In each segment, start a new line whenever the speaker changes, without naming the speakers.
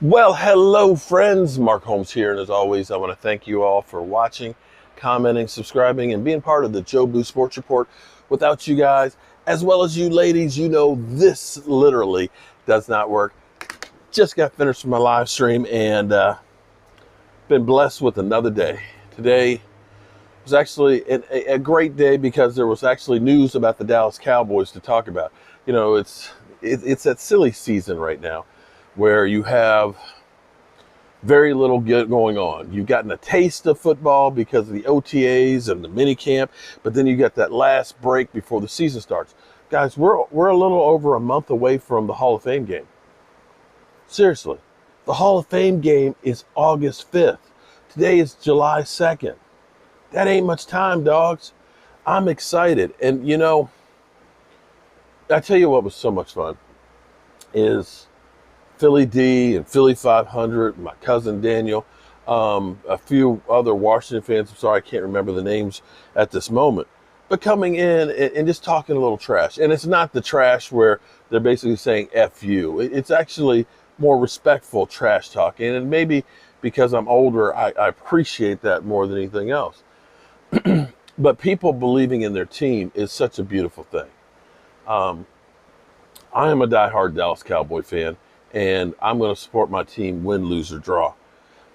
Well, hello, friends. Mark Holmes here, and as always, I want to thank you all for watching, commenting, subscribing, and being part of the Joe Boo Sports Report. Without you guys, as well as you ladies, you know this literally does not work. Just got finished with my live stream and been blessed with another day. Today was actually a great day because there was actually news about the Dallas Cowboys to talk about. You know, it's that silly season right now where you have very little going on. You've gotten a taste of football because of the OTAs and the mini camp, but then you get that last break before the season starts. Guys, we're a little over a month away from the Hall of Fame game. Seriously, the Hall of Fame game is August 5th. Today is July 2nd. That ain't much time, dogs. I'm excited. And, you know, I tell you what was so much fun is Philly D and Philly 500, my cousin Daniel, a few other Washington fans. I'm sorry, I can't remember the names at this moment. But coming in and just talking a little trash. And it's not the trash where they're basically saying F you. It's actually more respectful trash talking. And maybe because I'm older, I appreciate that more than anything else. But people believing in their team is such a beautiful thing. I am a diehard Dallas Cowboy fan, and I'm going to support my team win, lose, or draw.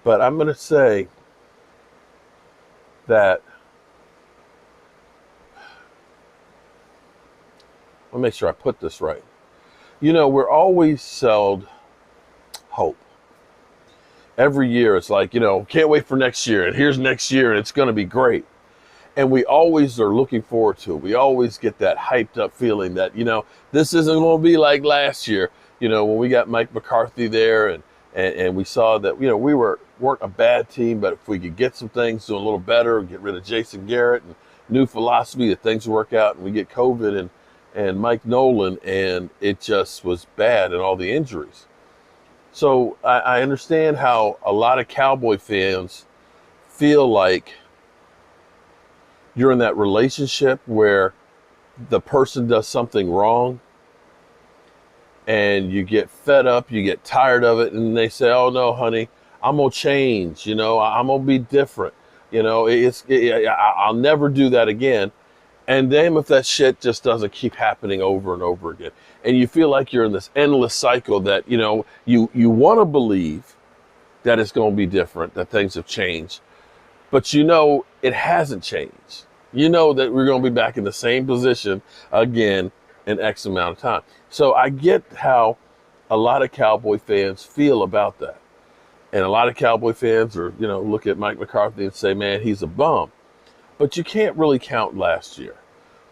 But I'm going to say that, let me make sure I put this right. You know, we're always sold hope. Every year it's like, you know, can't wait for next year, and here's next year, and it's going to be great. And we always are looking forward to it. We always get that hyped up feeling that, you know, this isn't going to be like last year. You know, when we got Mike McCarthy there and we saw that, you know, we weren't a bad team, but if we could get some things doing a little better, get rid of Jason Garrett and new philosophy that things work out, and we get COVID and Mike Nolan, and it just was bad and all the injuries. So I understand how a lot of Cowboy fans feel like you're in that relationship where the person does something wrong and you get fed up, you get tired of it, and they say, oh no, honey, I'm going to change, you know, I'm going to be different. You know, I'll never do that again. And damn if that shit just doesn't keep happening over and over again. And you feel like you're in this endless cycle that, you know, you want to believe that it's going to be different, that things have changed. But you know, it hasn't changed. You know that we're going to be back in the same position again in X amount of time. So I get how a lot of Cowboy fans feel about that. And a lot of Cowboy fans are, you know, look at Mike McCarthy and say, man, he's a bum. But you can't really count last year.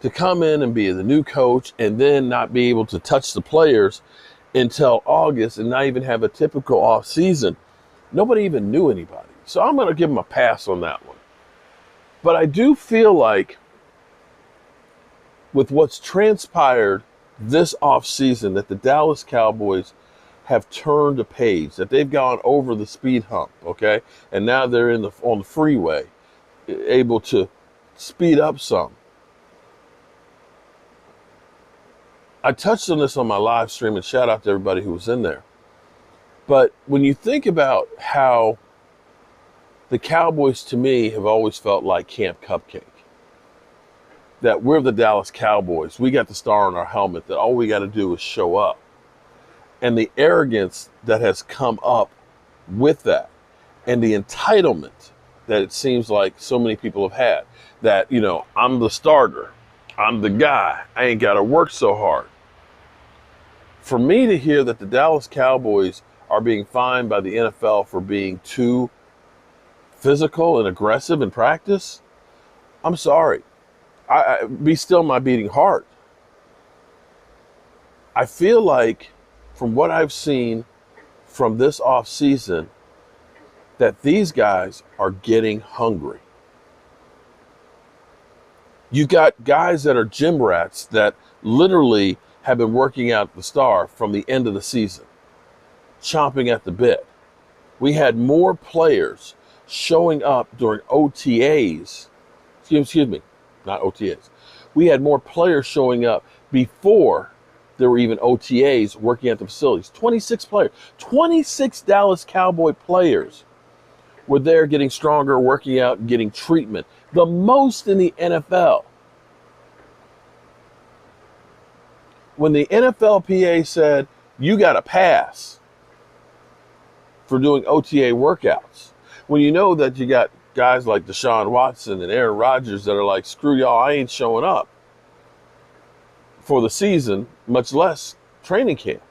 To come in and be the new coach and then not be able to touch the players until August and not even have a typical off season. Nobody even knew anybody. So I'm going to give him a pass on that one. But I do feel like with what's transpired this offseason that the Dallas Cowboys have turned a page, that they've gone over the speed hump, okay? And now they're on the freeway, able to speed up some. I touched on this on my live stream, and shout out to everybody who was in there. But when you think about how the Cowboys, to me, have always felt like Camp Cupcake. That we're the Dallas Cowboys. We got the star on our helmet, that all we got to do is show up. And the arrogance that has come up with that, and the entitlement that it seems like so many people have had. That, you know, I'm the starter. I'm the guy. I ain't got to work so hard. For me to hear that the Dallas Cowboys are being fined by the NFL for being too physical and aggressive in practice, I'm sorry. Be still my beating heart. I feel like from what I've seen from this off season that these guys are getting hungry. You got guys that are gym rats that literally have been working out the star from the end of the season, chomping at the bit. We had more players showing up during OTAs, excuse me, not OTAs. We had more players showing up before There were even OTAs working at the facilities. 26 players, 26 Dallas Cowboy players were there getting stronger, working out, getting treatment. The most in the NFL. When the NFLPA said, you got to pass for doing OTA workouts, when you know that you got guys like Deshaun Watson and Aaron Rodgers that are like, screw y'all, I ain't showing up for the season, much less training camp.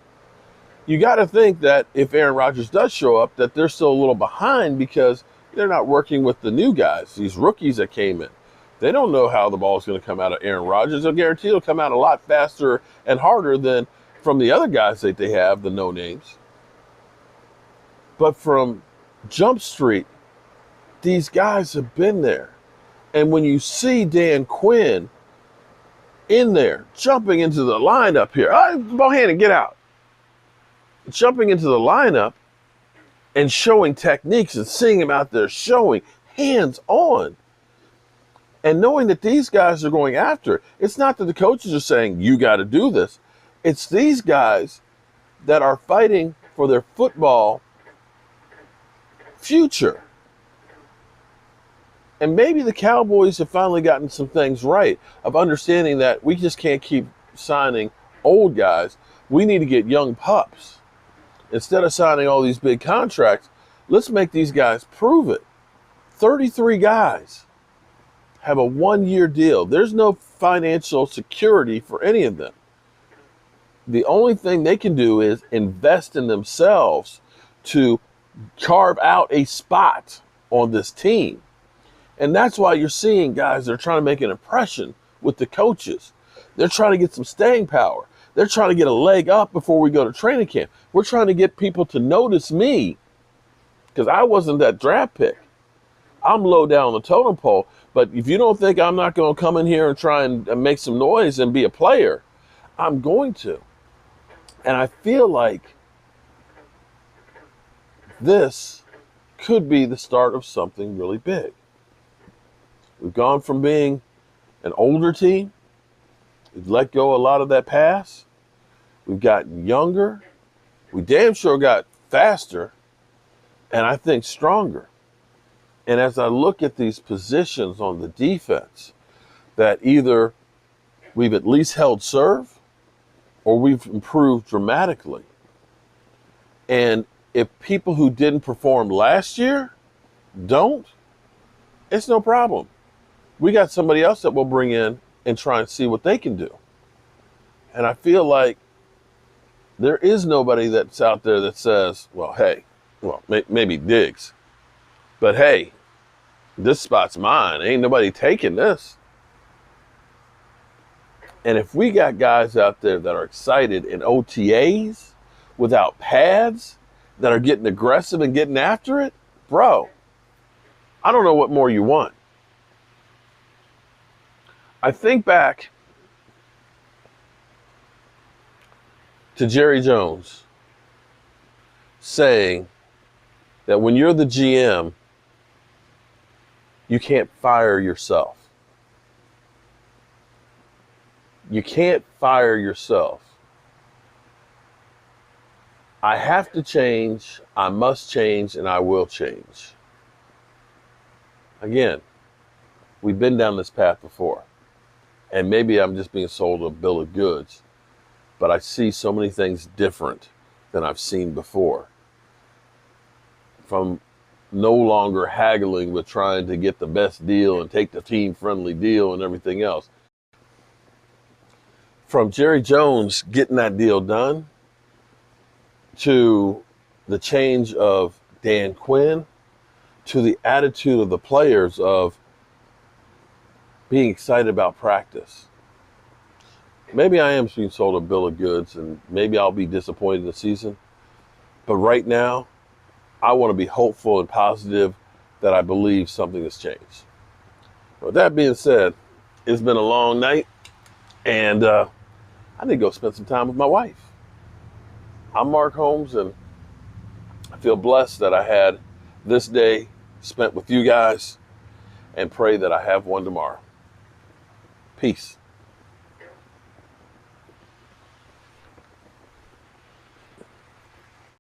You got to think that if Aaron Rodgers does show up, that they're still a little behind because they're not working with the new guys, these rookies that came in. They don't know how the ball is going to come out of Aaron Rodgers. They'll guarantee it'll come out a lot faster and harder than from the other guys that they have, the no-names. But from Jump Street, these guys have been there. And when you see Dan Quinn in there, jumping into the lineup here, Bohannon, get out. Jumping into the lineup and showing techniques and seeing him out there showing hands on. And knowing that these guys are going after it. It's not that the coaches are saying, you got to do this. It's these guys that are fighting for their football future. And maybe the Cowboys have finally gotten some things right of understanding that we just can't keep signing old guys. We need to get young pups. Instead of signing all these big contracts, let's make these guys prove it. 33 guys have a 1-year deal. There's no financial security for any of them. The only thing they can do is invest in themselves to carve out a spot on this team. And that's why you're seeing guys that are trying to make an impression with the coaches. They're trying to get some staying power. They're trying to get a leg up before we go to training camp. We're trying to get people to notice me because I wasn't that draft pick. I'm low down on the totem pole. But if you don't think I'm not going to come in here and try and make some noise and be a player, I'm going to. And I feel like this could be the start of something really big. We've gone from being an older team. We've let go a lot of that pass. We've gotten younger. We damn sure got faster. And I think stronger. And as I look at these positions on the defense, that either we've at least held serve or we've improved dramatically. And if people who didn't perform last year don't, it's no problem. We got somebody else that we'll bring in and try and see what they can do. And I feel like there is nobody that's out there that says, well, hey, maybe Diggs, but hey, this spot's mine. Ain't nobody taking this. And if we got guys out there that are excited in OTAs without pads, that are getting aggressive and getting after it, bro, I don't know what more you want. I think back to Jerry Jones saying that when you're the GM, you can't fire yourself. You can't fire yourself. I have to change, I must change, and I will change. Again, we've been down this path before. And maybe I'm just being sold a bill of goods, but I see so many things different than I've seen before. From no longer haggling with trying to get the best deal and take the team-friendly deal and everything else. From Jerry Jones getting that deal done to the change of Dan Quinn to the attitude of the players of being excited about practice. Maybe I am being sold a bill of goods and maybe I'll be disappointed in the season. But right now, I want to be hopeful and positive that I believe something has changed. With that being said, it's been a long night and I need to go spend some time with my wife. I'm Mark Holmes and I feel blessed that I had this day spent with you guys and pray that I have one tomorrow. Peace.